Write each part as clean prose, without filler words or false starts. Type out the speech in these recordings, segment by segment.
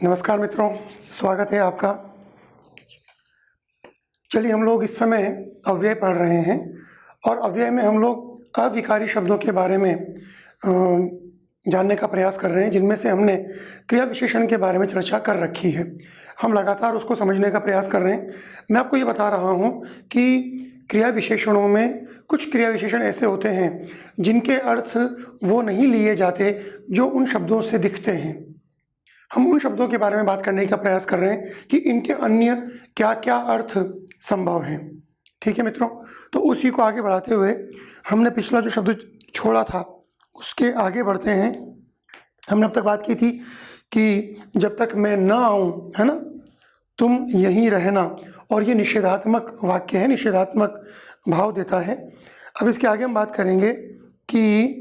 नमस्कार मित्रों, स्वागत है आपका। चलिए, हम लोग इस समय अव्यय पढ़ रहे हैं और अव्यय में हम लोग अविकारी शब्दों के बारे में जानने का प्रयास कर रहे हैं, जिनमें से हमने क्रिया विशेषण के बारे में चर्चा कर रखी है। हम लगातार उसको समझने का प्रयास कर रहे हैं। मैं आपको ये बता रहा हूँ कि क्रिया विशेषणों में कुछ क्रिया विशेषण ऐसे होते हैं जिनके अर्थ वो नहीं लिए जाते जो उन शब्दों से दिखते हैं। हम उन शब्दों के बारे में बात करने का प्रयास कर रहे हैं कि इनके अन्य क्या क्या अर्थ संभव हैं। ठीक है मित्रों, तो उसी को आगे बढ़ाते हुए हमने पिछला जो शब्द छोड़ा था उसके आगे बढ़ते हैं। हमने अब तक बात की थी कि जब तक मैं ना आऊँ, है ना, तुम यहीं रहना, और ये निषेधात्मक वाक्य है, निषेधात्मक भाव देता है। अब इसके आगे हम बात करेंगे कि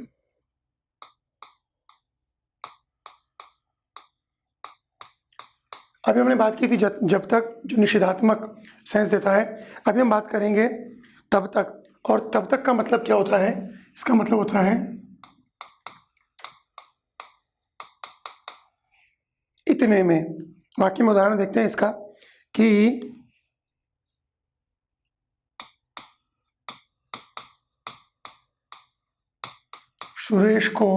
अभी हमने बात की थी जब तक, जो निषेधात्मक सेंस देता है। अभी हम बात करेंगे तब तक, और तब तक का मतलब क्या होता है? इसका मतलब होता है इतने में। वाक्य में उदाहरण देखते हैं इसका कि सुरेश को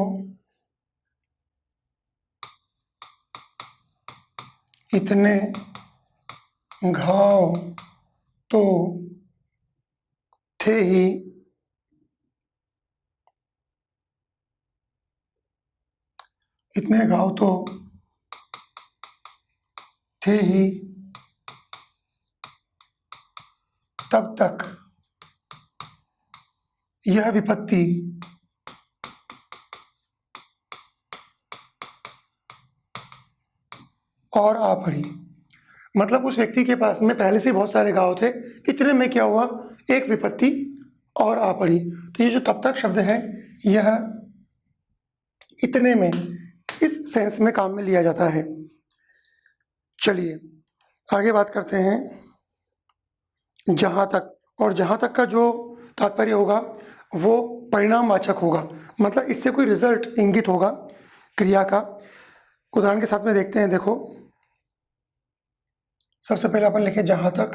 इतने घाव तो थे ही इतने घाव तो थे ही तब तक यह विपत्ति और आ पड़ी। मतलब उस व्यक्ति के पास में पहले से बहुत सारे घाव थे, इतने में क्या हुआ, एक विपत्ति और आ पड़ी। तो ये जो तब तक शब्द है, यह इतने में, इस सेंस में काम में लिया जाता है। चलिए आगे बात करते हैं जहाँ तक। और जहाँ तक का जो तात्पर्य होगा वो परिणामवाचक होगा, मतलब इससे कोई रिजल्ट इंगित होगा क्रिया का। उदाहरण के साथ में देखते हैं। देखो, सबसे पहले अपन लिखे जहाँ तक,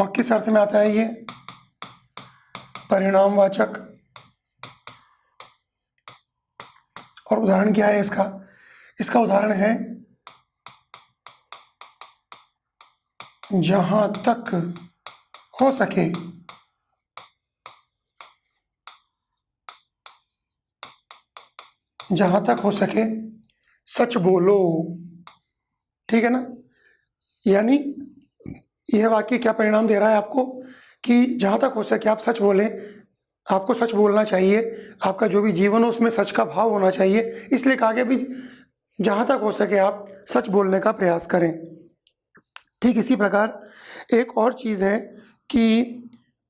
और किस अर्थ में आता है ये? परिणामवाचक। और उदाहरण क्या है इसका? इसका उदाहरण है जहां तक हो सके जहां तक हो सके सच बोलो। ठीक है ना? यानी यह वाक्य क्या परिणाम दे रहा है आपको कि जहां तक हो सके आप सच बोलें, आपको सच बोलना चाहिए, आपका जो भी जीवन हो उसमें सच का भाव होना चाहिए। इसलिए कहा गया भी जहां तक हो सके आप सच बोलने का प्रयास करें। ठीक इसी प्रकार एक और चीज़ है कि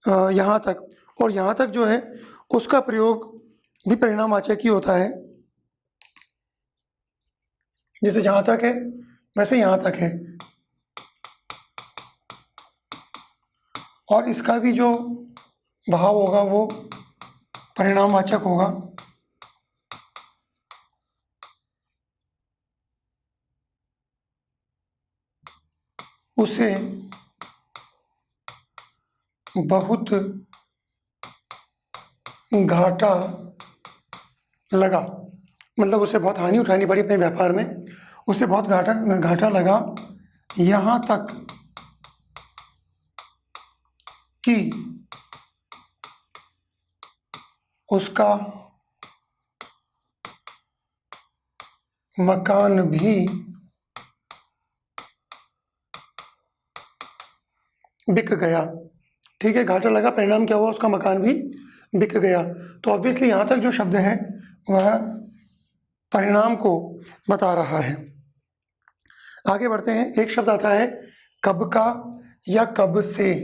यहाँ तक, और यहाँ तक जो है उसका प्रयोग भी परिणामवाचक ही होता है। जैसे जहाँ तक है वैसे यहाँ तक है, और इसका भी जो भाव होगा वो परिणामवाचक होगा। उसे बहुत घाटा लगा, मतलब उसे बहुत हानि उठानी पड़ी अपने व्यापार में, उसे बहुत घाटा लगा, यहाँ तक कि उसका मकान भी बिक गया। ठीक है, घाटा लगा, परिणाम क्या हुआ, उसका मकान भी बिक गया। तो ऑब्वियसली यहाँ तक जो शब्द है वह परिणाम को बता रहा है। आगे बढ़ते हैं। एक शब्द आता है कब का या कब से।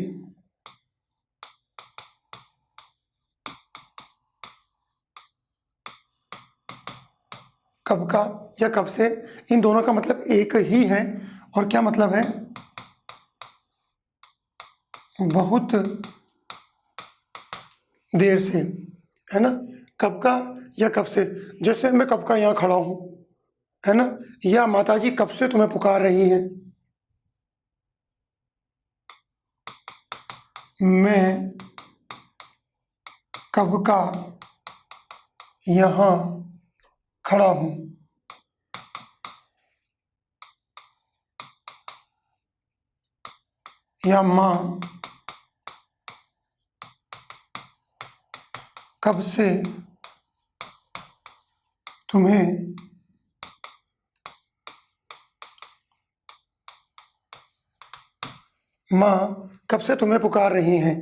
कब का या कब से, इन दोनों का मतलब एक ही है। और क्या मतलब है? बहुत देर से, है ना। कब का या कब से, जैसे मैं कब का यहाँ खड़ा हूँ, है ना, या माताजी कब से तुम्हें पुकार रही हैं। मैं कब का यहाँ खड़ा हूँ। या माँ कब से तुम्हें माँ कब से तुम्हें पुकार रही हैं।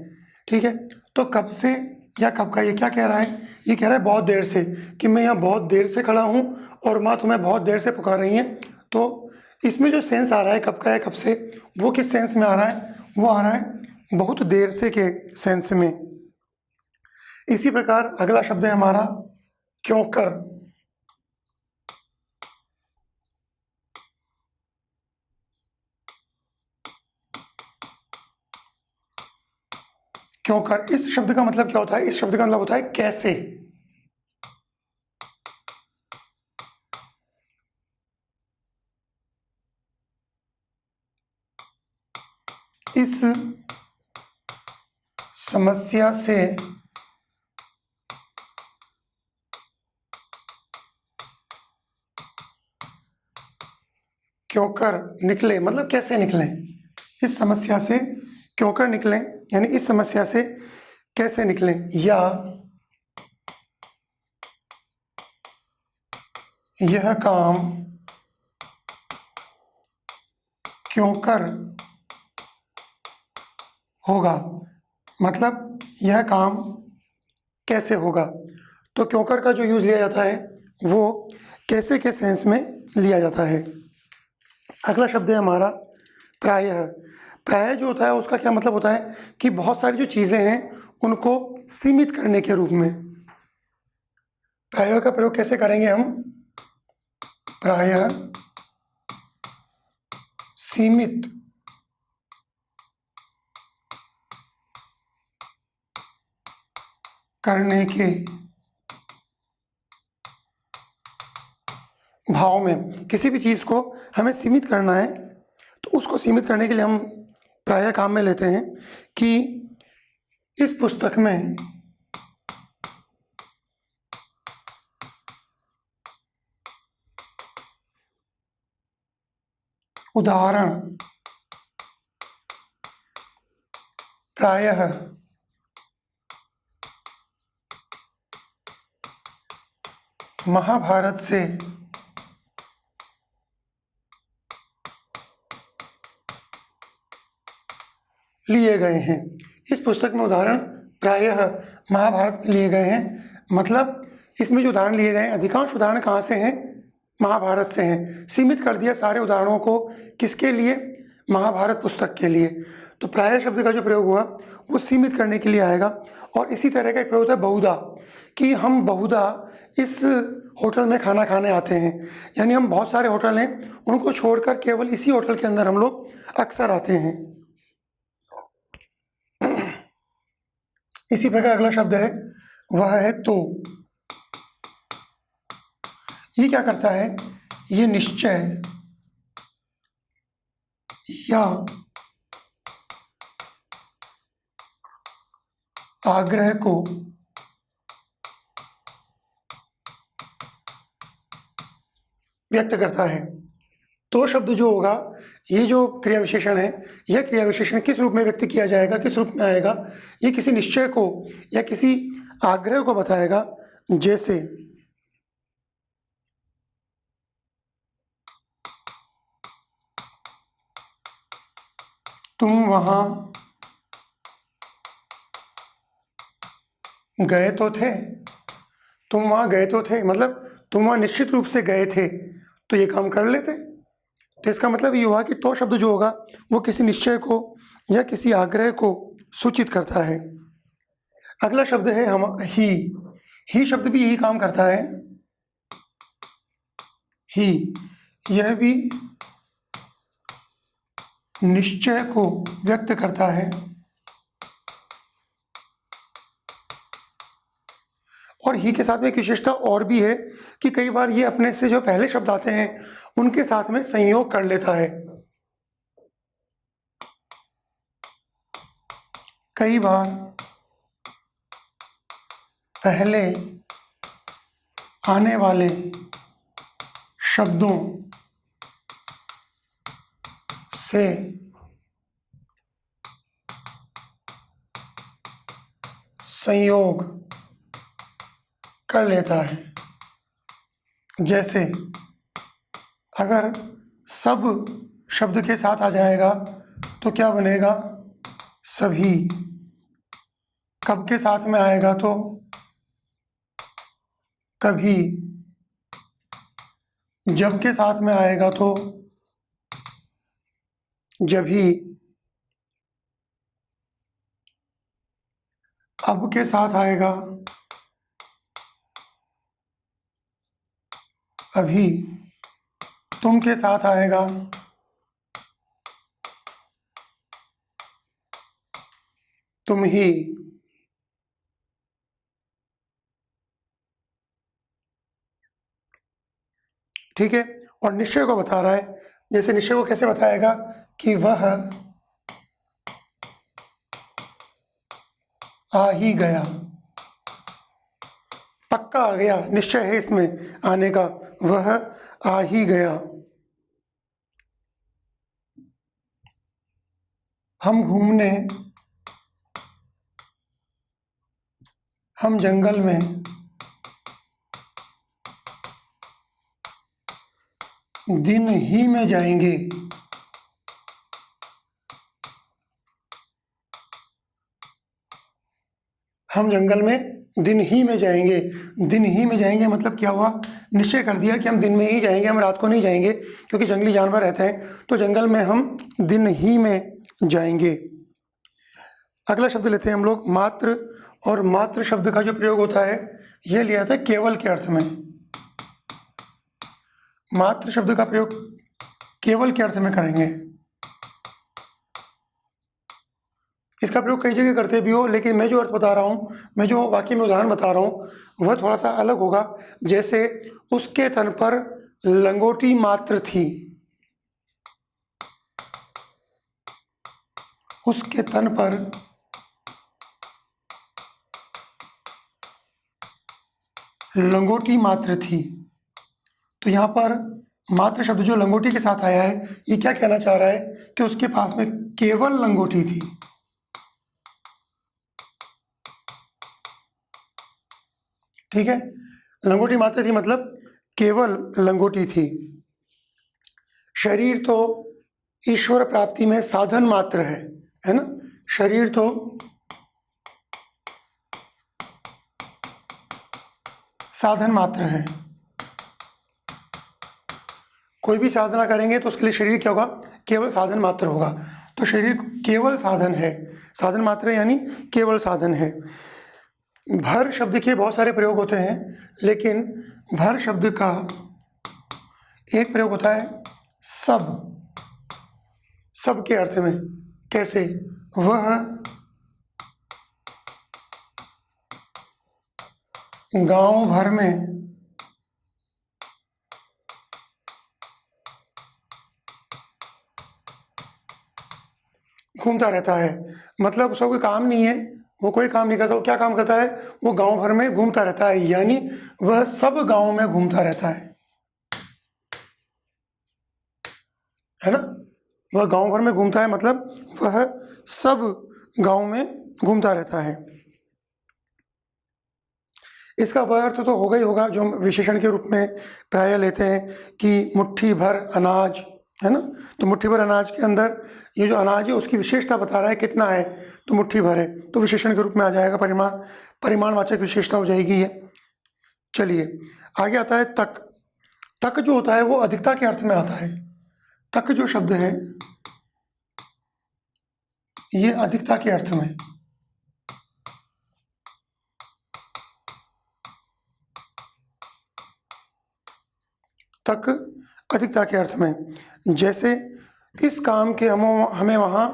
ठीक है, तो कब से या कब का ये क्या कह रहा है, ये कह रहा है बहुत देर से, कि मैं यहाँ बहुत देर से खड़ा हूँ और माँ तुम्हें बहुत देर से पुकार रही हैं। तो इसमें जो सेंस आ रहा है कब का या कब से, वो किस सेंस में आ रहा है, वो आ रहा है बहुत देर से के सेंस में। इसी प्रकार अगला शब्द है हमारा क्यों कर। क्यों कर, इस शब्द का मतलब क्या होता है, इस शब्द का मतलब होता है कैसे। इस समस्या से क्यों कर निकले, मतलब कैसे निकलें। इस समस्या से क्यों कर निकलें, यानी इस समस्या से कैसे निकलें, या यह काम क्यों कर होगा, मतलब यह काम कैसे होगा। तो क्यों कर का जो यूज़ लिया जाता है वो कैसे के सेंस में लिया जाता है। अगला शब्द है हमारा प्रायः। प्रायः जो होता है उसका क्या मतलब होता है कि बहुत सारी जो चीज़ें हैं उनको सीमित करने के रूप में। प्रायः का प्रयोग कैसे करेंगे हम, प्रायः सीमित करने के भाव में। किसी भी चीज़ को हमें सीमित करना है तो उसको सीमित करने के लिए हम प्रायः काम में लेते हैं कि इस पुस्तक में उदाहरण प्रायः महाभारत से लिए गए हैं। इस पुस्तक में उदाहरण प्रायः महाभारत में लिए गए हैं, मतलब इसमें जो उदाहरण लिए गए हैं अधिकांश उदाहरण कहाँ से हैं, महाभारत से हैं। सीमित कर दिया सारे उदाहरणों को, किसके लिए, महाभारत पुस्तक के लिए। तो प्रायः शब्द का जो प्रयोग हुआ वो सीमित करने के लिए आएगा। और इसी तरह का एक प्रयोग होता है बहुधा, कि हम बहुधा इस होटल में खाना खाने आते हैं, यानी हम बहुत सारे होटल हैं उनको छोड़कर केवल इसी होटल के अंदर हम लोग अक्सर आते हैं। इसी प्रकार अगला शब्द है वह है तो। ये क्या करता है, ये निश्चय या आग्रह को व्यक्त करता है। तो शब्द जो होगा, ये जो क्रिया विशेषण है, यह क्रिया विशेषण किस रूप में व्यक्त किया जाएगा, किस रूप में आएगा, ये किसी निश्चय को या किसी आग्रह को बताएगा। जैसे तुम वहां गए तो थे, तुम वहां गए तो थे, मतलब तुम वहां निश्चित रूप से गए थे तो ये काम कर लेते। तो इसका मतलब ये हुआ कि तो शब्द जो होगा वो किसी निश्चय को या किसी आग्रह को सूचित करता है। अगला शब्द है हम ही शब्द भी यही काम करता है। ही, यह भी निश्चय को व्यक्त करता है और ही के साथ में एक विशेषता और भी है कि कई बार ये अपने से जो पहले शब्द आते हैं उनके साथ में संयोग कर लेता है। कई बार पहले आने वाले शब्दों से संयोग कर लेता है। जैसे अगर सब शब्द के साथ आ जाएगा तो क्या बनेगा? सभी। कब के साथ में आएगा तो कभी। जब के साथ में आएगा तो जभी। अब के साथ आएगा अभी। तुम के साथ आएगा तुम ही। ठीक है। और निश्चय को बता रहा है, जैसे निश्चय को कैसे बताएगा कि वह आ ही गया। पक्का आ गया, निश्चय है इसमें आने का, वह आ ही गया। हम घूमने, हम जंगल में दिन ही में जाएंगे। हम जंगल में दिन ही में जाएंगे। दिन ही में जाएंगे मतलब क्या हुआ? निश्चय कर दिया कि हम दिन में ही जाएंगे, हम रात को नहीं जाएंगे, क्योंकि जंगली जानवर रहते हैं, तो जंगल में हम दिन ही में जाएंगे। अगला शब्द लेते हैं हम लोग मात्र। और मात्र शब्द का जो प्रयोग होता है यह लिया था केवल के अर्थ में। मात्र शब्द का प्रयोग केवल के अर्थ में करेंगे। इसका प्रयोग कई जगह करते भी हो, लेकिन मैं जो अर्थ बता रहा हूँ, मैं जो वाक्य में उदाहरण बता रहा हूँ वह थोड़ा सा अलग होगा। जैसे उसके तन पर लंगोटी मात्र थी। उसके तन पर लंगोटी मात्र थी। तो यहाँ पर मात्र शब्द जो लंगोटी के साथ आया है, ये क्या कहना चाह रहा है कि उसके पास में केवल लंगोटी थी। ठीक है, लंगोटी मात्र थी मतलब केवल लंगोटी थी। शरीर तो ईश्वर प्राप्ति में साधन मात्र है ना। शरीर तो साधन मात्र है। कोई भी साधना करेंगे तो उसके लिए शरीर क्या होगा? केवल साधन मात्र होगा। तो शरीर केवल साधन है, साधन मात्र यानी केवल साधन है। भर शब्द के बहुत सारे प्रयोग होते हैं, लेकिन भर शब्द का एक प्रयोग होता है सब। सब के अर्थ में। कैसे? वह गांव भर में घूमता रहता है। मतलब उसका कोई काम नहीं है, वो कोई काम नहीं करता। वो क्या काम करता है? वो गांव भर में घूमता रहता है, यानी वह सब गांव में घूमता रहता है ना। वह गांव भर में घूमता है मतलब वह सब गांव में घूमता रहता है। इसका वह अर्थ तो होगा ही होगा जो हम विशेषण के रूप में प्रायः लेते हैं कि मुट्ठी भर अनाज, है ना। तो मुट्ठी भर अनाज के अंदर ये जो अनाज है उसकी विशेषता बता रहा है कितना है, तो मुट्ठी भर है, तो विशेषण के रूप में आ जाएगा, परिमाणवाचक विशेषता हो जाएगी ये। चलिए आगे आता है तक। तक जो होता है वो अधिकता के अर्थ में आता है। तक जो शब्द है ये अधिकता के अर्थ में। तक अधिकता के अर्थ में। जैसे इस काम के हमें वहां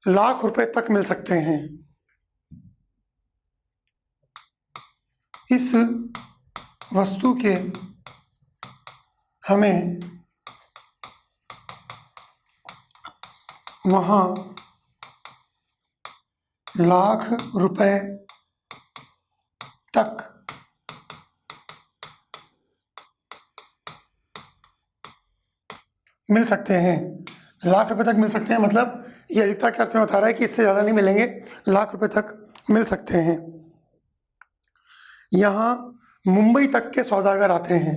लाख रुपए तक मिल सकते हैं। इस वस्तु के हमें वहाँ लाख रुपए तक मिल सकते हैं। लाख रुपए तक मिल सकते हैं मतलब ये अधिकता के अर्थ में बता रहा है कि इससे ज़्यादा नहीं मिलेंगे, लाख रुपए तक मिल सकते हैं। यहाँ मुंबई तक के सौदागर आते हैं।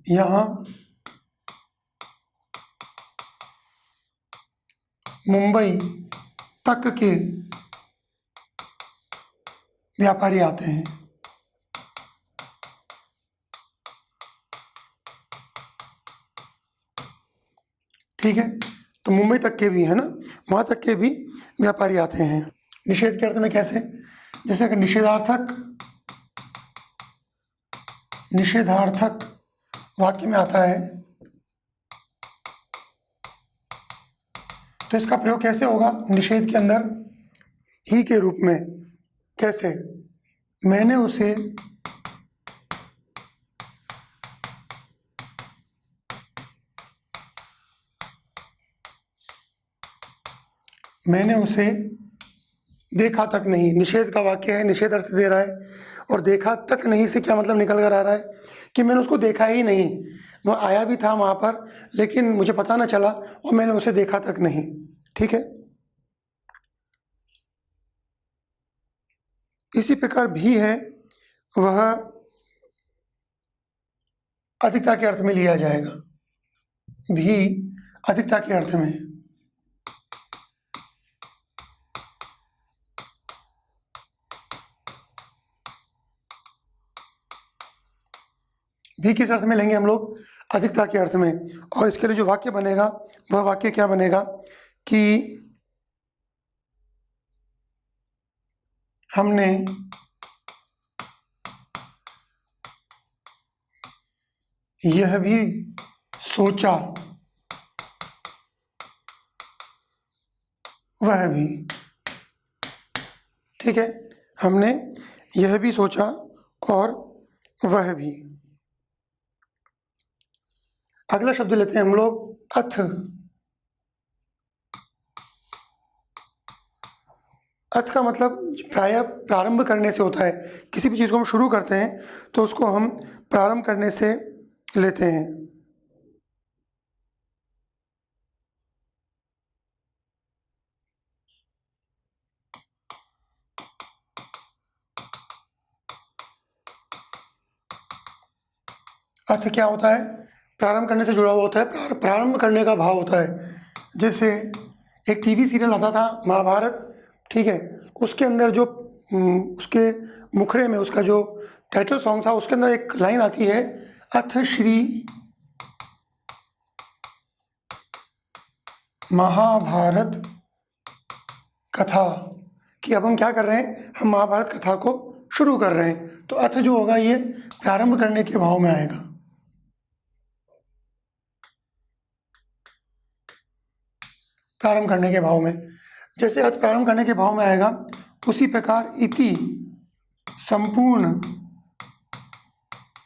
यहाँ मुंबई तक के व्यापारी आते हैं। ठीक है, तो मुंबई तक के भी है ना, वहाँ तक के भी व्यापारी आते हैं। निषेध के अर्थ में कैसे? जैसे अगर निषेधार्थक वाक्य में आता है तो इसका प्रयोग कैसे होगा? निषेध के अंदर ही के रूप में। कैसे? मैंने उसे देखा तक नहीं। निषेध का वाक्य है, निषेध अर्थ दे रहा है, और देखा तक नहीं से क्या मतलब निकल कर आ रहा है कि मैंने उसको देखा ही नहीं। वो आया भी था वहाँ पर लेकिन मुझे पता न चला और मैंने उसे देखा तक नहीं। ठीक है, इसी प्रकार भी है, वह अधिकता के अर्थ में लिया जाएगा। भी अधिकता के अर्थ में। भी किस अर्थ में लेंगे हम लोग? अधिकता के अर्थ में। और इसके लिए जो वाक्य बनेगा वह वाक्य क्या बनेगा कि हमने यह भी सोचा वह भी। ठीक है, हमने यह भी सोचा और वह भी। अगला शब्द लेते हैं हम लोग अथ। अथ का मतलब प्रायः प्रारंभ करने से होता है। किसी भी चीज़ को हम शुरू करते हैं तो उसको हम प्रारंभ करने से लेते हैं। अर्थ क्या होता है? प्रारंभ करने से जुड़ा हुआ होता है, प्रारंभ करने का भाव होता है। जैसे एक टीवी सीरियल आता था महाभारत, ठीक है, उसके अंदर जो उसके मुखड़े में उसका जो टाइटल सॉन्ग था उसके अंदर एक लाइन आती है, अथ श्री महाभारत कथा, कि अब हम क्या कर रहे हैं? हम महाभारत कथा को शुरू कर रहे हैं। तो अथ जो होगा ये प्रारंभ करने के भाव में आएगा। प्रारंभ करने के भाव में, जैसे अर्थ प्रारंभ करने के भाव में आएगा उसी प्रकार इति संपूर्ण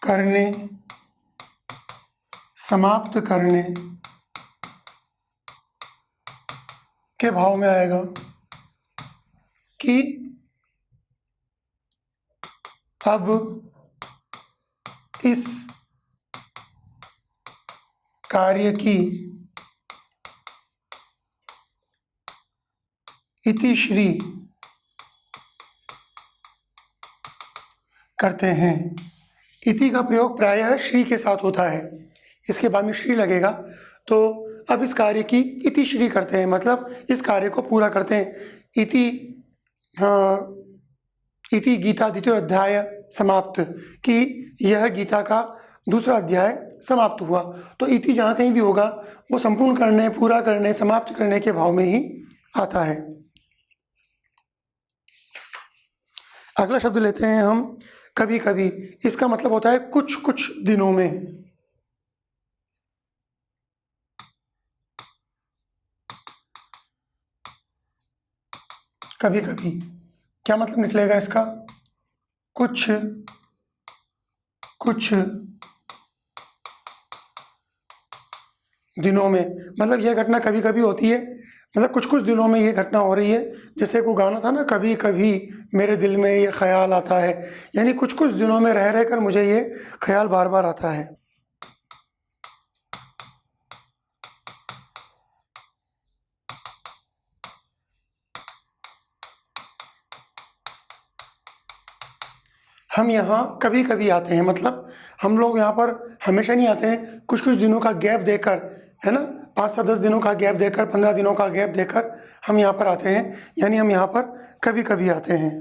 करने, समाप्त करने के भाव में आएगा कि अब इस कार्य की इति श्री करते हैं। इति का प्रयोग प्रायः श्री के साथ होता है, इसके बाद में श्री लगेगा। तो अब इस कार्य की इति श्री करते हैं, मतलब इस कार्य को पूरा करते हैं। इति गीता द्वितीय अध्याय समाप्त, कि यह गीता का दूसरा अध्याय समाप्त हुआ। तो इति जहाँ कहीं भी होगा वो संपूर्ण करने, पूरा करने, समाप्त करने के भाव में ही आता है। अगला शब्द लेते हैं हम कभी कभी। इसका मतलब होता है कुछ कुछ दिनों में। कभी कभी क्या मतलब निकलेगा इसका? कुछ कुछ दिनों में, मतलब यह घटना कभी कभी होती है, मतलब कुछ कुछ दिनों में ये घटना हो रही है। जैसे वो गाना था ना, कभी कभी मेरे दिल में ये ख्याल आता है, यानी कुछ कुछ दिनों में रह रह कर मुझे ये ख्याल बार बार आता है। हम यहाँ कभी कभी आते हैं, मतलब हम लोग यहाँ पर हमेशा नहीं आते हैं, कुछ कुछ दिनों का गैप देकर, है ना, 5 से 10 दिनों का गैप देकर, 15 दिनों का गैप देकर हम यहाँ पर आते हैं, यानी हम यहाँ पर कभी कभी आते हैं।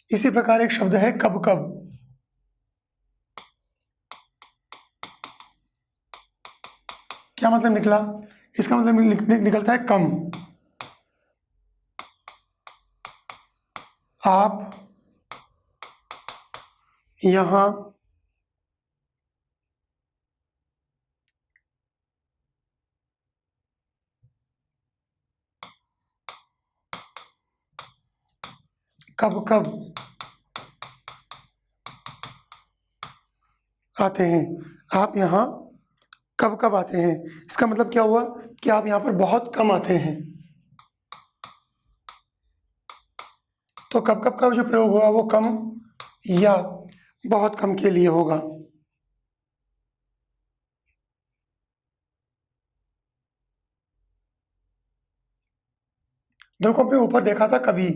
इसी प्रकार एक शब्द है कब कब। क्या मतलब निकला? इसका मतलब निकलता है कम। आप यहाँ कब कब आते हैं, आप यहाँ कब कब आते हैं। इसका मतलब क्या हुआ कि आप यहाँ पर बहुत कम आते हैं। तो कब कब का जो प्रयोग हुआ वो कम या बहुत कम के लिए होगा। देखो, अपने ऊपर देखा था कभी,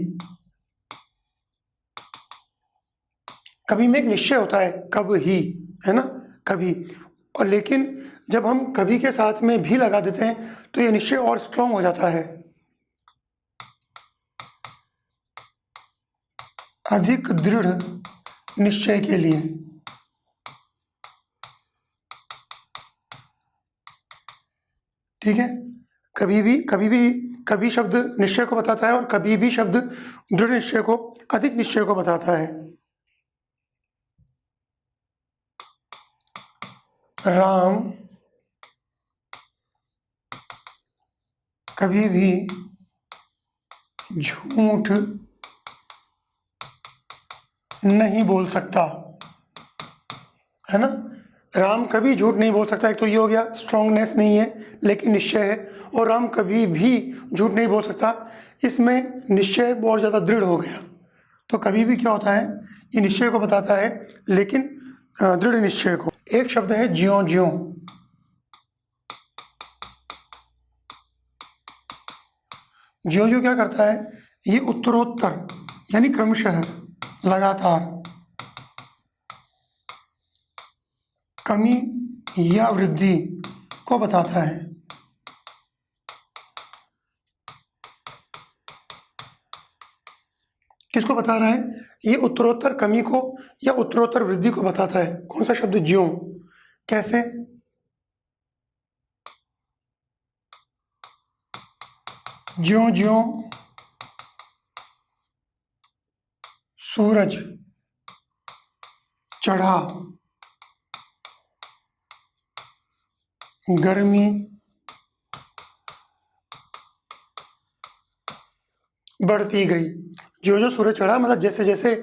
कभी में एक निश्चय होता है, कब ही, है ना, कभी। और लेकिन जब हम कभी के साथ में भी लगा देते हैं तो ये निश्चय और स्ट्रांग हो जाता है, अधिक दृढ़ निश्चय के लिए। ठीक है, कभी शब्द निश्चय को बताता है और कभी भी शब्द दृढ़ निश्चय को, अधिक निश्चय को बताता है। राम कभी भी झूठ नहीं बोल सकता, है ना। राम कभी झूठ नहीं बोल सकता, एक तो ये हो गया, स्ट्रांगनेस नहीं है लेकिन निश्चय है। और राम कभी भी झूठ नहीं बोल सकता, इसमें निश्चय बहुत ज़्यादा दृढ़ हो गया। तो कभी भी क्या होता है, ये निश्चय को बताता है लेकिन दृढ़ निश्चय को। एक शब्द है ज्यों ज्यों। ज्यों ज्यों क्या करता है, ये उत्तरोत्तर यानी क्रमशः, लगातार, कमी या वृद्धि को बताता है। किसको बता रहा है, ये उत्तरोत्तर कमी को या उत्तरोत्तर वृद्धि को बताता है। कौन सा शब्द, ज्यों। कैसे, ज्यों ज्यों सूरज चढ़ा, गर्मी बढ़ती गई। जो जो सूरज चढ़ा, मतलब जैसे जैसे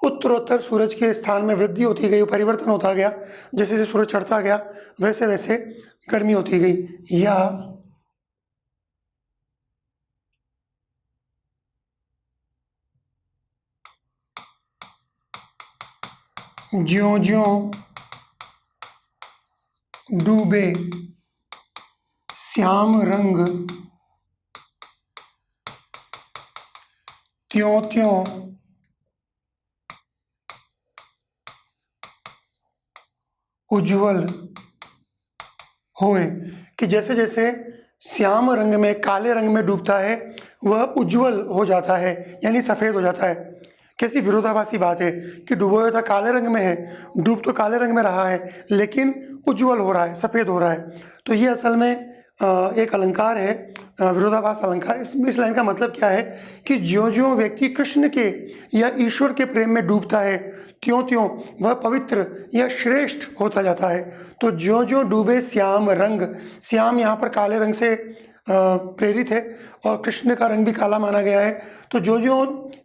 उत्तरोत्तर सूरज के स्थान में वृद्धि होती गई, परिवर्तन होता गया, जैसे जैसे सूरज चढ़ता गया वैसे वैसे गर्मी होती गई। या ज्यों ज्यों डूबे श्याम रंग, त्यों त्यों उज्ज्वल होए। कि जैसे जैसे श्याम रंग में, काले रंग में डूबता है वह उज्ज्वल हो जाता है, यानी सफ़ेद हो जाता है। कैसी विरोधाभासी बात है कि डूबा हुआ था काले रंग में है, डूब तो काले रंग में रहा है लेकिन उज्ज्वल हो रहा है, सफ़ेद हो रहा है। तो ये असल में एक अलंकार है, विरोधाभास अलंकार। इस लाइन का मतलब क्या है कि ज्यों ज्यों व्यक्ति कृष्ण के या ईश्वर के प्रेम में डूबता है त्यों त्यों वह पवित्र या श्रेष्ठ होता जाता है। तो ज्यों ज्यों डूबे श्याम रंग, श्याम यहाँ पर काले रंग से प्रेरित है और कृष्ण का रंग भी काला माना गया है। तो जो जो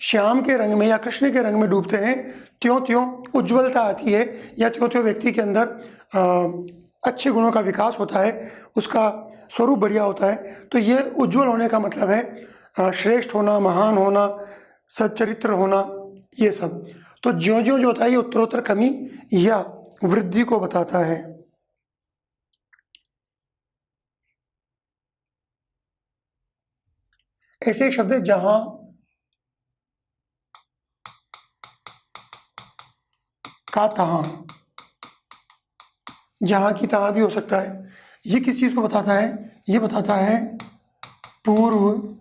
श्याम के रंग में या कृष्ण के रंग में डूबते हैं त्यों त्यों उज्ज्वलता आती है या त्यों त्यों व्यक्ति के अंदर अच्छे गुणों का विकास होता है, उसका स्वरूप बढ़िया होता है। तो ये उज्ज्वल होने का मतलब है श्रेष्ठ होना, महान होना, सच्चरित्र होना, ये सब। तो ज्यों ज्यों जो होता है ये उत्तरोत्तर कमी या वृद्धि को बताता है। ऐसे एक शब्द है जहां का तहां, जहां की तहां भी हो सकता है। ये किस चीज को बताता है? ये बताता है पूर्व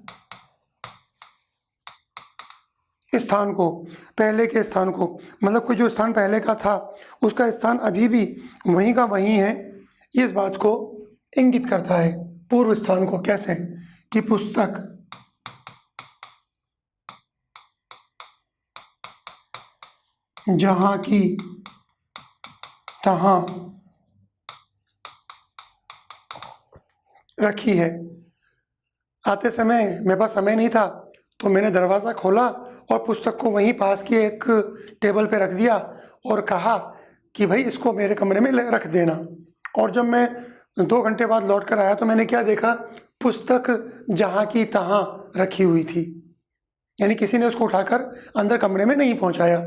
स्थान को, पहले के स्थान को। मतलब कोई जो स्थान पहले का था उसका स्थान अभी भी वहीं का वहीं है, ये इस बात को इंगित करता है पूर्व स्थान को। कैसे? कि पुस्तक जहां की तहां रखी है। आते समय मेरे पास समय नहीं था तो मैंने दरवाज़ा खोला और पुस्तक को वहीं पास की एक टेबल पे रख दिया और कहा कि भाई इसको मेरे कमरे में रख देना। और जब मैं 2 घंटे बाद लौट कर आया तो मैंने क्या देखा? पुस्तक जहाँ की तहाँ रखी हुई थी, यानी किसी ने उसको उठाकर अंदर कमरे में नहीं पहुंचाया।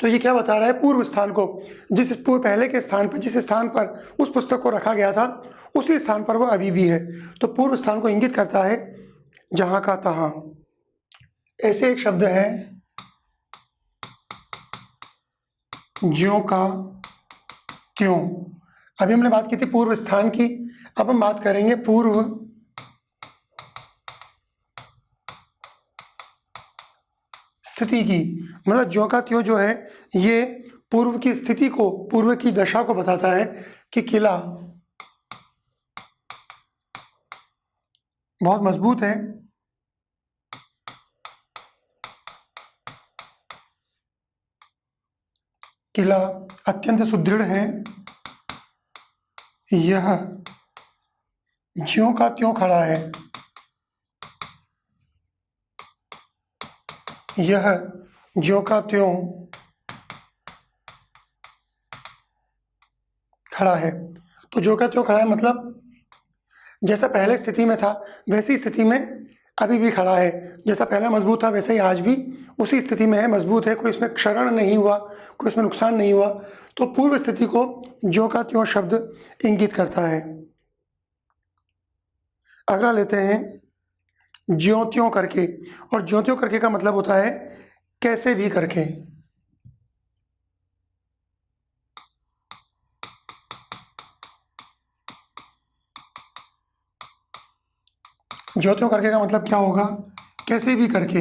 तो ये क्या बता रहा है? पूर्व स्थान को, जिस पूर्व पहले के स्थान पर, जिस स्थान पर उस पुस्तक को रखा गया था उसी स्थान पर वो अभी भी है। तो पूर्व स्थान को इंगित करता है जहाँ का तहाँ। ऐसे एक शब्द है ज्यों का त्यों। अभी हमने बात की थी पूर्व स्थान की, अब हम बात करेंगे पूर्व स्थिति की। मतलब ज्यों का त्यों जो है ये पूर्व की स्थिति को, पूर्व की दशा को बताता है कि किला बहुत मजबूत है, किला अत्यंत सुदृढ़ है, यह ज्यों का त्यों खड़ा है, यह ज्यों का त्यों खड़ा है। तो ज्यों का त्यों खड़ा है मतलब जैसा पहले स्थिति में था वैसी स्थिति में अभी भी खड़ा है। जैसा पहले मजबूत था वैसे ही आज भी उसी स्थिति में है, मजबूत है, कोई इसमें क्षरण नहीं हुआ, कोई इसमें नुकसान नहीं हुआ। तो पूर्व स्थिति को ज्यों का त्यों शब्द इंगित करता है। अगला लेते हैं ज्यों त्यों करके। और ज्यों त्यों करके का मतलब होता है कैसे भी करके। ज्यों त्यों करके का मतलब क्या होगा? कैसे भी करके,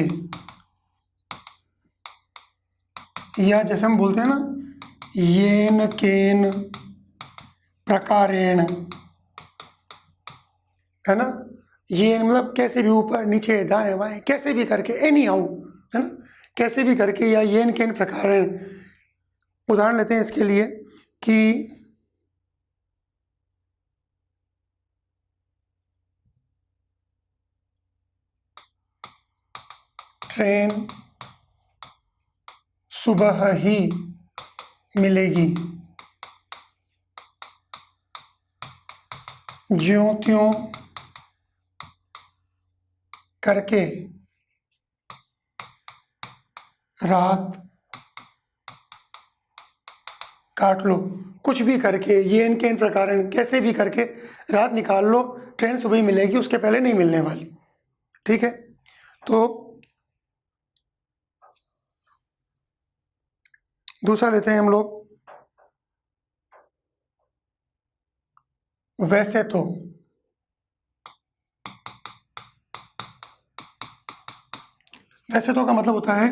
या जैसे हम बोलते हैं ना येन केन प्रकारेण, है ना। ये मतलब कैसे भी, ऊपर नीचे दाएं बाएं, कैसे भी करके, एनी हाउ, है ना, कैसे भी करके, या येन केन प्रकारेण। उदाहरण लेते हैं इसके लिए कि ट्रेन सुबह ही मिलेगी, ज्यों त्यों करके रात काट लो। कुछ भी करके, ये इनके इन प्रकार, कैसे भी करके रात निकाल लो, ट्रेन सुबह ही मिलेगी, उसके पहले नहीं मिलने वाली। ठीक है। तो दूसरा लेते हैं हम लोग वैसे तो। वैसे तो का मतलब होता है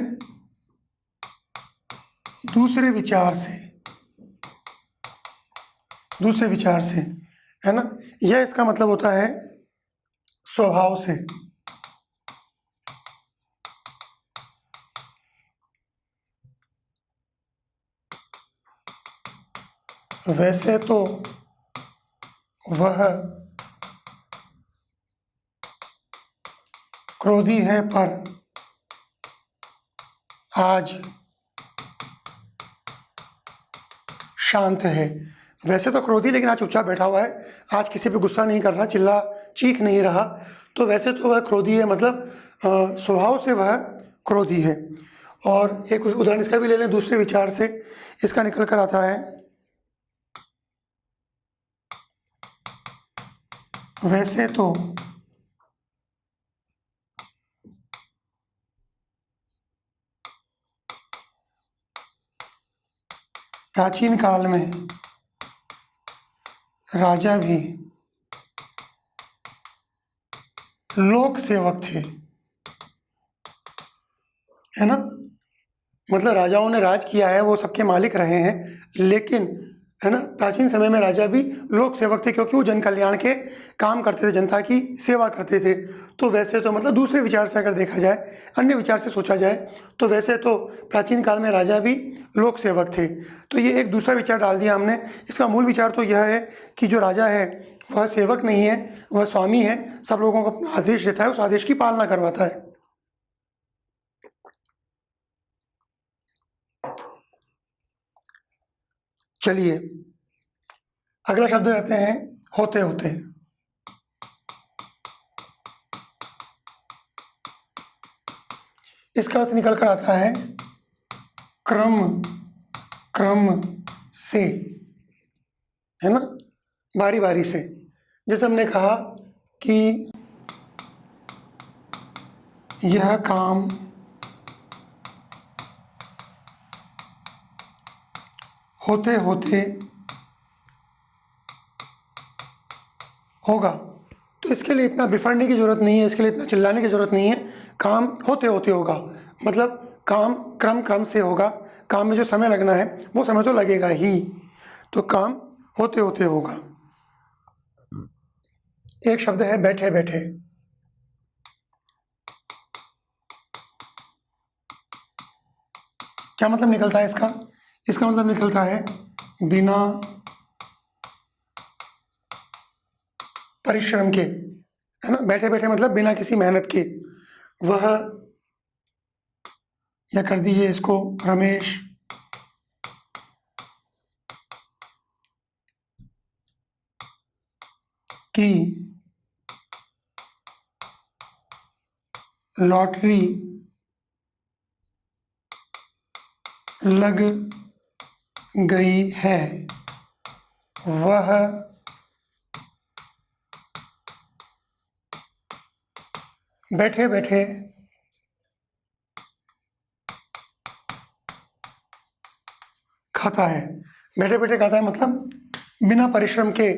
दूसरे विचार से, दूसरे विचार से, है ना। यह इसका मतलब होता है स्वभाव से। वैसे तो वह क्रोधी है पर आज शांत है। वैसे तो क्रोधी, लेकिन आज चुपचाप बैठा हुआ है, आज किसी पे गुस्सा नहीं कर रहा, चिल्ला चीख नहीं रहा। तो वैसे तो वह क्रोधी है, मतलब स्वभाव से वह क्रोधी है। और एक उदाहरण इसका भी ले लें दूसरे विचार से, इसका निकल कर आता है, वैसे तो प्राचीन काल में राजा भी लोक सेवक थे, है ना। मतलब राजाओं ने राज किया है, वो सबके मालिक रहे हैं, लेकिन है ना, प्राचीन समय में राजा भी लोक सेवक थे, क्योंकि वो जन कल्याण के काम करते थे, जनता की सेवा करते थे। तो वैसे तो मतलब दूसरे विचार से अगर देखा जाए, अन्य विचार से सोचा जाए, तो वैसे तो प्राचीन काल में राजा भी लोक सेवक थे। तो ये एक दूसरा विचार डाल दिया हमने। इसका मूल विचार तो यह है कि जो राजा है वह सेवक नहीं है, वह स्वामी है, सब लोगों को अपना आदेश देता है, उस आदेश की पालना करवाता है। चलिए अगला शब्द रहते हैं होते होते। इसका अर्थ निकल कर आता है क्रम क्रम से, है ना, बारी बारी से। जैसे हमने कहा कि यह काम होते होते होगा, तो इसके लिए इतना बिफरने की ज़रूरत नहीं है, इसके लिए इतना चिल्लाने की ज़रूरत नहीं है। काम होते होते होगा, मतलब काम क्रम क्रम से होगा। काम में जो समय लगना है वो समय तो लगेगा ही, तो काम होते होते होगा। एक शब्द है बैठे बैठे। क्या मतलब निकलता है इसका? इसका मतलब निकलता है बिना परिश्रम के, है ना। बैठे बैठे मतलब बिना किसी मेहनत के। वह, या कर दीजिए इसको, रमेश की लॉटरी लग गई है, वह बैठे बैठे खाता है। बैठे बैठे खाता है मतलब बिना परिश्रम के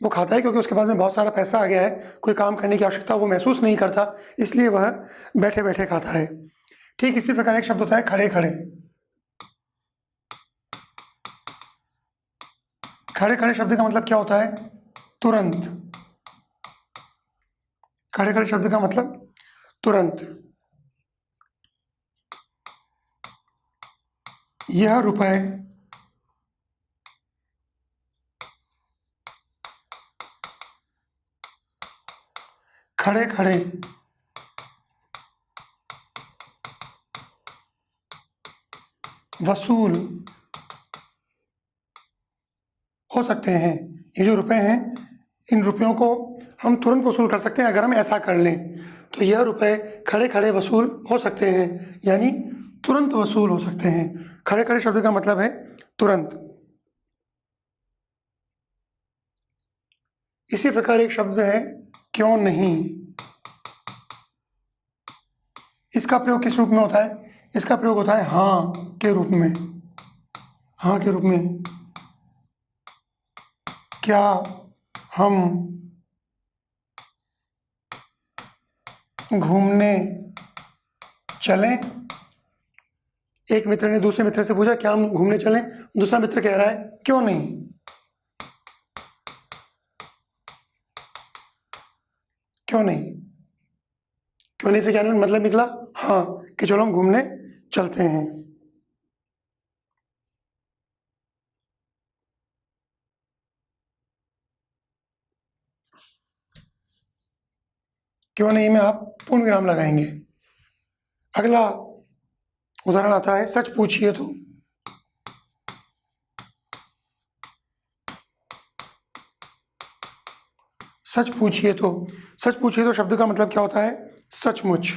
वो खाता है, क्योंकि उसके पास में बहुत सारा पैसा आ गया है, कोई काम करने की आवश्यकता वो महसूस नहीं करता, इसलिए वह बैठे बैठे खाता है। ठीक इसी प्रकार एक शब्द होता है खड़े खड़े। खड़े खड़े शब्द का मतलब क्या होता है? तुरंत। खड़े खड़े शब्द का मतलब तुरंत। यह रुपए खड़े खड़े वसूल हो सकते हैं। ये जो रुपए हैं, इन रुपयों को हम तुरंत वसूल कर सकते हैं अगर हम ऐसा कर लें। तो यह रुपए खड़े खड़े वसूल हो सकते हैं, यानी तुरंत वसूल हो सकते हैं। खड़े खड़े शब्द का मतलब है तुरंत। इसी प्रकार एक शब्द है क्यों नहीं। इसका प्रयोग किस रूप में होता है? इसका प्रयोग होता है हाँ के रूप में। हाँ के रूप में। क्या हम घूमने चलें? एक मित्र ने दूसरे मित्र से पूछा क्या हम घूमने चलें? दूसरा मित्र कह रहा है क्यों नहीं। क्यों नहीं? क्यों नहीं से क्या मतलब निकला? हाँ, कि चलो हम घूमने चलते हैं। क्यों नहीं में आप पूर्ण विराम लगाएंगे। अगला उदाहरण आता है, सच पूछिए तो। सच पूछिए तो, सच पूछिए तो शब्द का मतलब क्या होता है? सचमुच।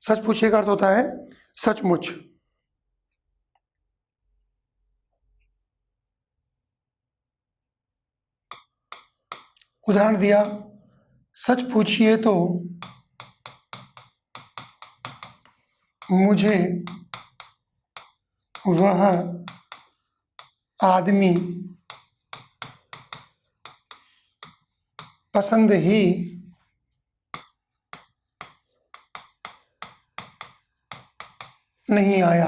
सच पूछिए का अर्थ होता है सचमुच। उदाहरण दिया, सच पूछिए तो मुझे वह आदमी पसंद ही नहीं आया।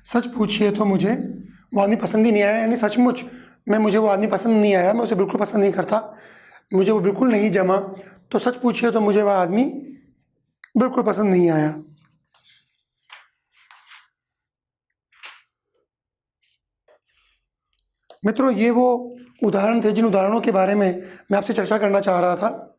सच पूछिए तो मुझे वो आदमी पसंद ही नहीं आया, यानी सचमुच मुझे वो आदमी पसंद नहीं आया, मैं उसे बिल्कुल पसंद नहीं करता, मुझे वो बिल्कुल नहीं जमा। तो सच पूछिए तो मुझे वह आदमी बिल्कुल पसंद नहीं आया। मित्रों, ये वो उदाहरण थे जिन उदाहरणों के बारे में मैं आपसे चर्चा करना चाह रहा था।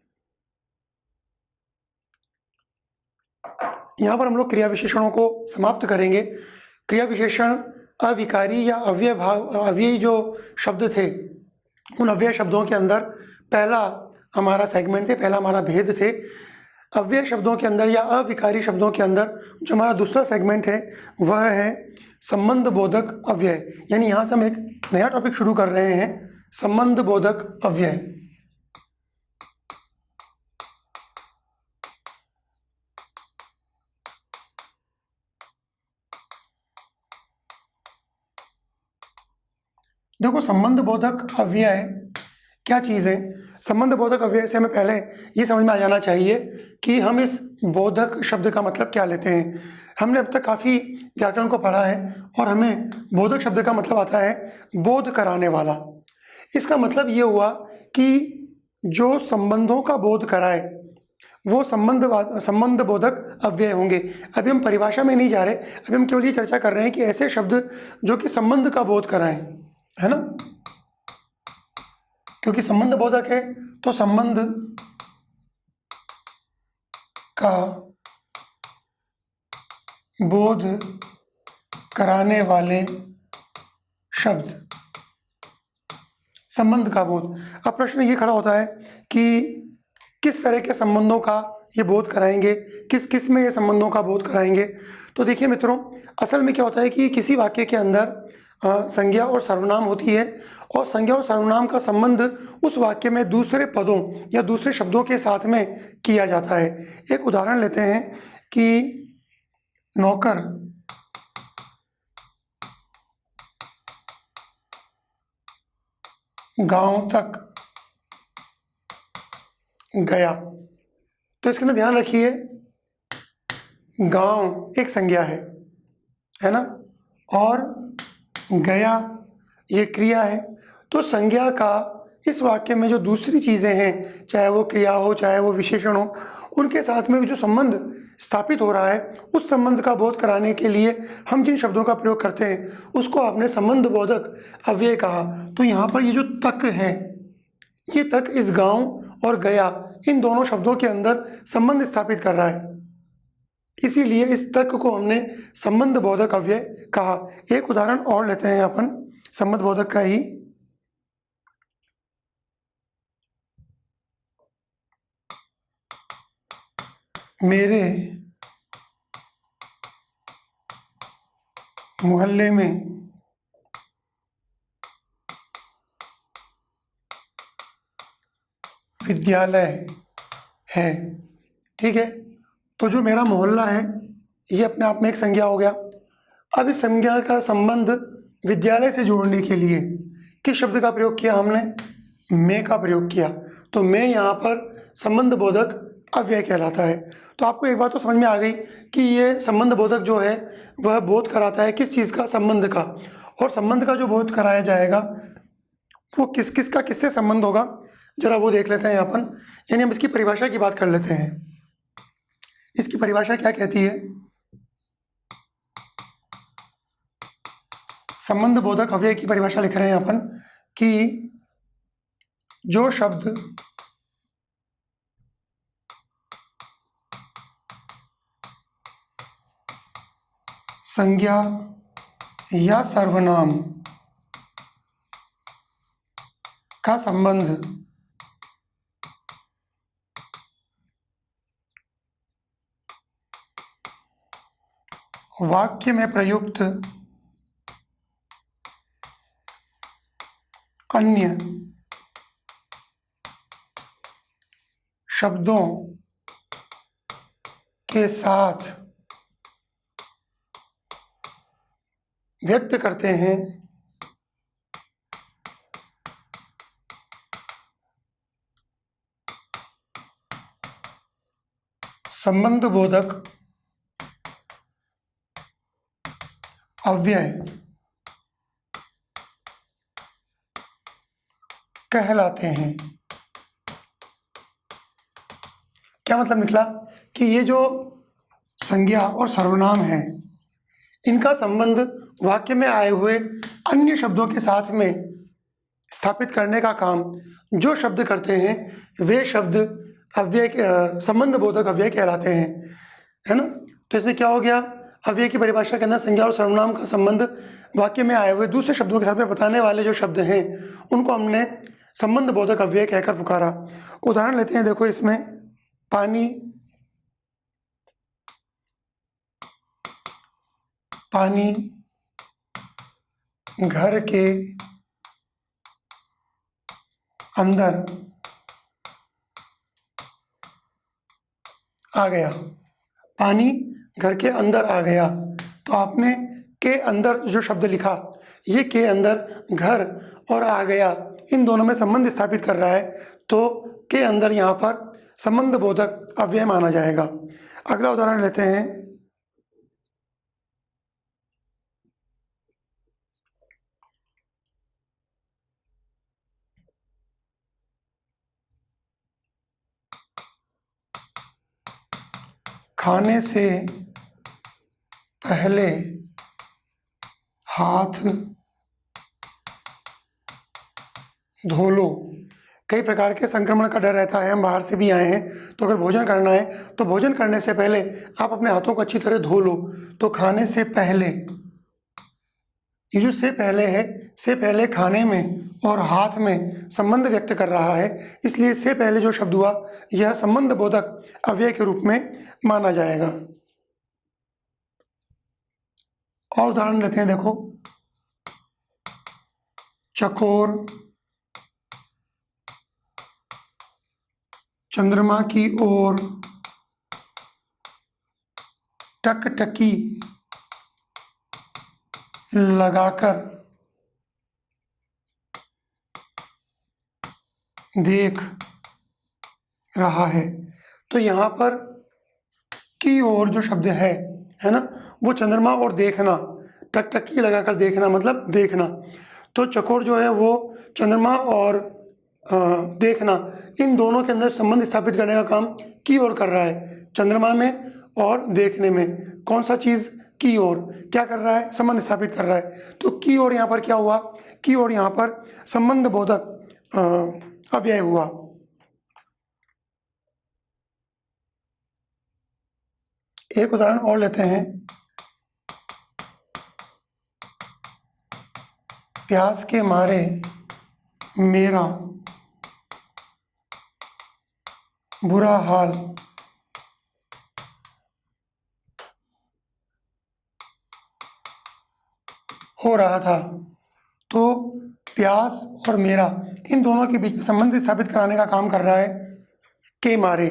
यहाँ पर हम लोग क्रिया विशेषणों को समाप्त करेंगे। क्रिया विशेषण अविकारी या अव्ययी जो शब्द थे, उन अव्यय शब्दों के अंदर पहला हमारा सेगमेंट थे, पहला हमारा भेद थे। अव्यय शब्दों के अंदर या अविकारी शब्दों के अंदर जो हमारा दूसरा सेगमेंट है वह है संबंध बोधक अव्यय। यानी यहाँ से हम एक नया टॉपिक शुरू कर रहे हैं, संबंध बोधक अव्यय। देखो, संबंध बोधक अव्यय क्या चीज़ है? संबंध बोधक अव्यय से हमें पहले ये समझ में आ जाना चाहिए कि हम इस बोधक शब्द का मतलब क्या लेते हैं। हमने अब तक काफ़ी व्याकरण को पढ़ा है और हमें बोधक शब्द का मतलब आता है बोध कराने वाला। इसका मतलब ये हुआ कि जो संबंधों का बोध कराए वो संबंध बोधक अव्यय होंगे। अभी हम परिभाषा में नहीं जा रहे, अभी हम केवल ये चर्चा कर रहे हैं कि ऐसे शब्द जो कि संबंध का बोध कराएं, है ना, क्योंकि संबंध बोधक है तो संबंध का बोध कराने वाले शब्द, संबंध का बोध। अब प्रश्न ये खड़ा होता है कि किस तरह के संबंधों का ये बोध कराएंगे, किस किस में ये संबंधों का बोध कराएंगे। तो देखिए मित्रों, असल में क्या होता है कि किसी वाक्य के अंदर संज्ञा और सर्वनाम होती है और संज्ञा और सर्वनाम का संबंध उस वाक्य में दूसरे पदों या दूसरे शब्दों के साथ में किया जाता है। एक उदाहरण लेते हैं कि नौकर गांव तक गया। तो इसके अंदर ध्यान रखिए, गांव एक संज्ञा है ना, और गया ये क्रिया है। तो संज्ञा का इस वाक्य में जो दूसरी चीज़ें हैं, चाहे वो क्रिया हो चाहे वो विशेषण हो, उनके साथ में जो संबंध स्थापित हो रहा है, उस संबंध का बोध कराने के लिए हम जिन शब्दों का प्रयोग करते हैं उसको आपने संबंध बोधक अव्यय कहा। तो यहाँ पर ये जो तक है, ये तक इस गांव और गया इन दोनों शब्दों के अंदर संबंध स्थापित कर रहा है, इसीलिए इस तक को हमने संबंध बोधक अव्यय कहा। एक उदाहरण और लेते हैं अपन संबंध बोधक का ही। मेरे मोहल्ले में विद्यालय है। ठीक है, तो जो मेरा मोहल्ला है ये अपने आप में एक संज्ञा हो गया। अब इस संज्ञा का संबंध विद्यालय से जोड़ने के लिए किस शब्द का प्रयोग किया हमने? मैं का प्रयोग किया। तो मैं यहाँ पर संबंध बोधक अव्यय कहलाता है। तो आपको एक बात तो समझ में आ गई कि ये संबंध बोधक जो है वह बोध कराता है किस चीज़ का? संबंध का। और संबंध का जो बोध कराया जाएगा वो किस किस का किससे संबंध होगा, जरा वो देख लेते हैं अपन। यानी हम इसकी परिभाषा की बात कर लेते हैं। इसकी परिभाषा क्या कहती है? संबंध बोधक अव्यय की परिभाषा लिख रहे हैं अपन कि जो शब्द संज्ञा या सर्वनाम का संबंध वाक्य में प्रयुक्त अन्य शब्दों के साथ व्यक्त करते हैं, संबंध बोधक अव्यय कहलाते हैं। क्या मतलब निकला कि ये जो संज्ञा और सर्वनाम है, इनका संबंध वाक्य में आए हुए अन्य शब्दों के साथ में स्थापित करने का काम जो शब्द करते हैं वे शब्द अव्यय संबंध बोधक अव्यय कहलाते हैं, है ना। तो इसमें क्या हो गया, अव्यय की परिभाषा के अंदर संज्ञा और सर्वनाम का संबंध वाक्य में आए हुए दूसरे शब्दों के साथ में बताने वाले जो शब्द हैं उनको हमने संबंध बोधक अव्यय कहकर पुकारा। उदाहरण लेते हैं, देखो इसमें पानी, पानी घर के अंदर आ गया। पानी घर के अंदर आ गया, तो आपने के अंदर जो शब्द लिखा, ये के अंदर घर और आ गया इन दोनों में संबंध स्थापित कर रहा है, तो के अंदर यहाँ पर संबंध बोधक अव्यय माना जाएगा। अगला उदाहरण लेते हैं, खाने से पहले हाथ धो लो। कई प्रकार के संक्रमण का डर रहता है, हम बाहर से भी आए हैं, तो अगर भोजन करना है तो भोजन करने से पहले आप अपने हाथों को अच्छी तरह धो लो। तो खाने से पहले, ये जो से पहले है, से पहले खाने में और हाथ में संबंध व्यक्त कर रहा है, इसलिए से पहले जो शब्द हुआ यह संबंध बोधक अव्यय के रूप में माना जाएगा। और उदाहरण लेते हैं, देखो चकोर चंद्रमा की ओर टकटकी लगाकर देख रहा है। तो यहाँ पर की ओर जो शब्द है ना, वो चंद्रमा और देखना, टकटकी लगाकर देखना मतलब देखना। तो चकोर जो है वो चंद्रमा और देखना, इन दोनों के अंदर संबंध स्थापित करने का काम की ओर कर रहा है। चंद्रमा में और देखने में कौन सा चीज़ की ओर क्या कर रहा है, संबंध स्थापित कर रहा है। तो की ओर यहाँ पर क्या हुआ, की ओर यहाँ पर संबंध बोधक अव्यय हुआ। एक उदाहरण और लेते हैं, प्यास के मारे मेरा बुरा हाल हो रहा था। तो प्यास और मेरा इन दोनों के बीच में संबंध स्थापित कराने का काम कर रहा है के मारे।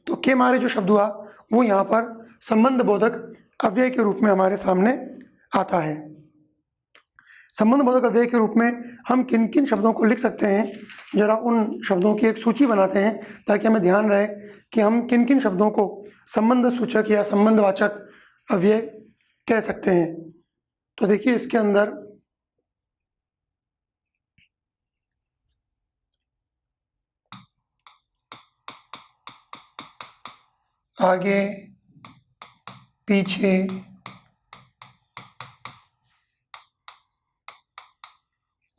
तो के मारे जो शब्द हुआ वो यहाँ पर संबंध बोधक अव्यय के रूप में हमारे सामने आता है। संबंध बोधक अव्यय के रूप में हम किन किन शब्दों को लिख सकते हैं, जरा उन शब्दों की एक सूची बनाते हैं ताकि हमें ध्यान रहे कि हम किन किन शब्दों को संबंध सूचक या संबंधवाचक अव्यय कह सकते हैं। तो देखिए इसके अंदर आगे पीछे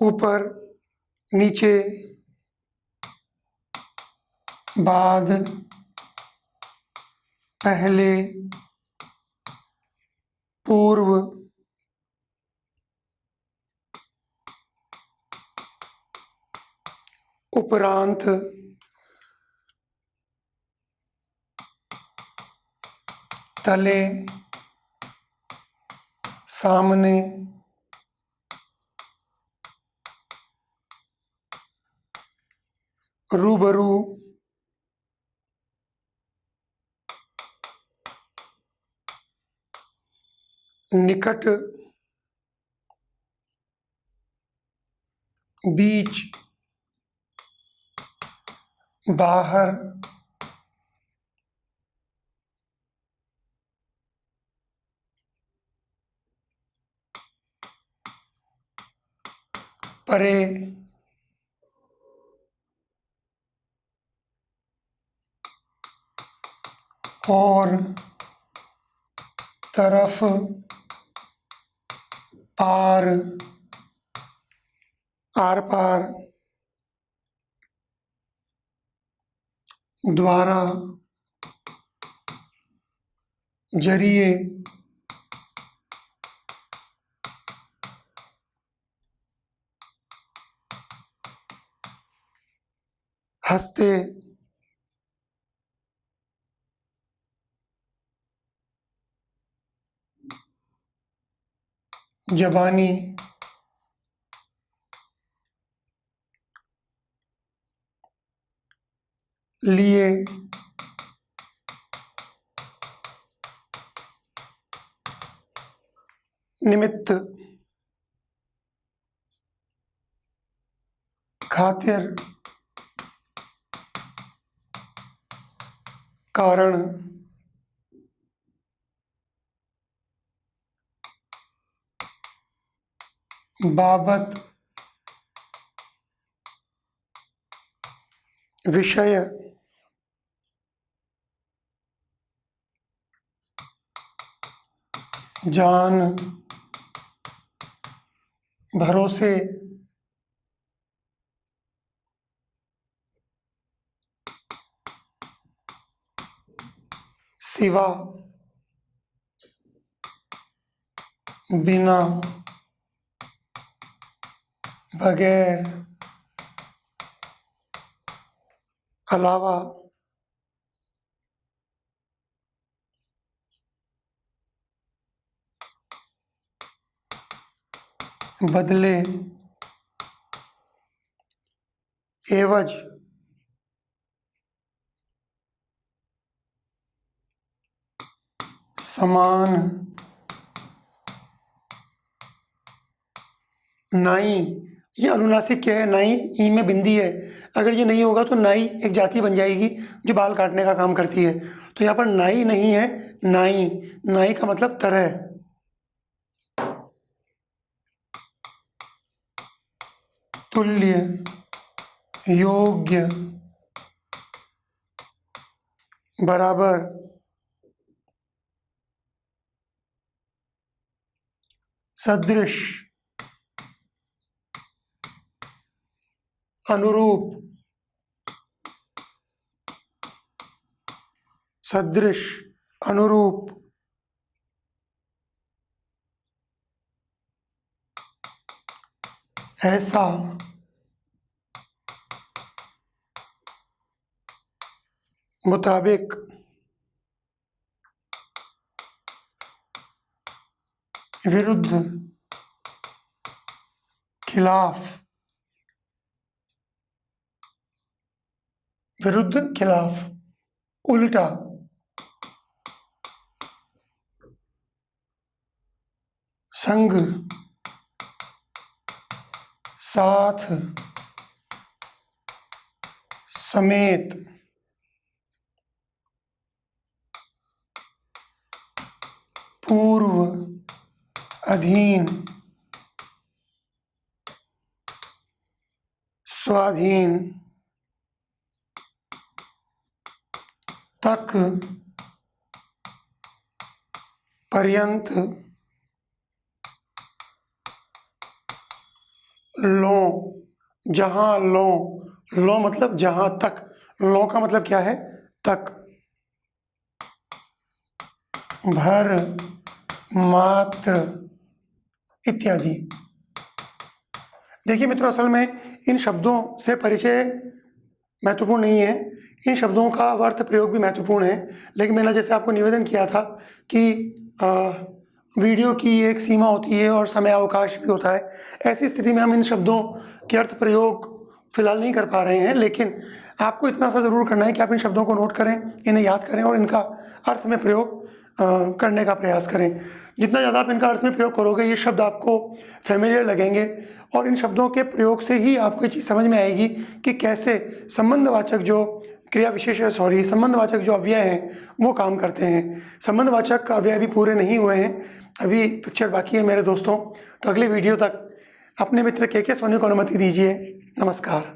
ऊपर नीचे बाद, पहले, पूर्व, उपरांत, तले, सामने, रूबरू, निकट, बीच, बाहर, परे, और, तरफ, पार, आर पार, द्वारा, जरिए, हंसते, जबानी, लिए, निमित्त, खातिर, कारण, बाबत, विषय, जान, भरोसे, सिवा, बिना, बगैर, अलावा, बदले, एवज, समान, नाई। ये अनुनासिक क्या है? नाई ई में बिंदी है। अगर ये नहीं होगा तो नाई एक जाति बन जाएगी जो बाल काटने का काम करती है। तो यहाँ पर नाई नहीं है, नाई। नाई का मतलब तरह। तुल्य, योग्य, बराबर, सदृश, अनुरूप, सदृश, अनुरूप, ऐसा, मुताबिक, विरुद्ध, खिलाफ, विरुद्ध, खिलाफ, उल्टा, संग, साथ, समेत, पूर्व, अधीन, स्वाधीन, तक, पर्यंत, लो, जहां लो। लो मतलब जहां तक, लौ का मतलब क्या है? तक, भर, मात्र इत्यादि। देखिए मित्रों, असल में इन शब्दों से परिचय महत्वपूर्ण नहीं है, इन शब्दों का अर्थ प्रयोग भी महत्वपूर्ण है। लेकिन मैंने जैसे आपको निवेदन किया था कि वीडियो की एक सीमा होती है और समय अवकाश भी होता है। ऐसी स्थिति में हम इन शब्दों के अर्थ प्रयोग फिलहाल नहीं कर पा रहे हैं, लेकिन आपको इतना सा ज़रूर करना है कि आप इन शब्दों को नोट करें, इन्हें याद करें और इनका अर्थ में प्रयोग करने का प्रयास करें। जितना ज़्यादा आप इनका अर्थ में प्रयोग करोगे, ये शब्द आपको फेमिलियर लगेंगे और इन शब्दों के प्रयोग से ही आपको ये चीज़ समझ में आएगी कि कैसे संबंधवाचक जो क्रिया विशेष संबंधवाचक जो अव्यय हैं वो काम करते हैं। संबंधवाचक अव्यय अभी पूरे नहीं हुए हैं, अभी पिक्चर बाकी है मेरे दोस्तों। तो अगले वीडियो तक अपने मित्र के सोनी को अनुमति दीजिए। नमस्कार।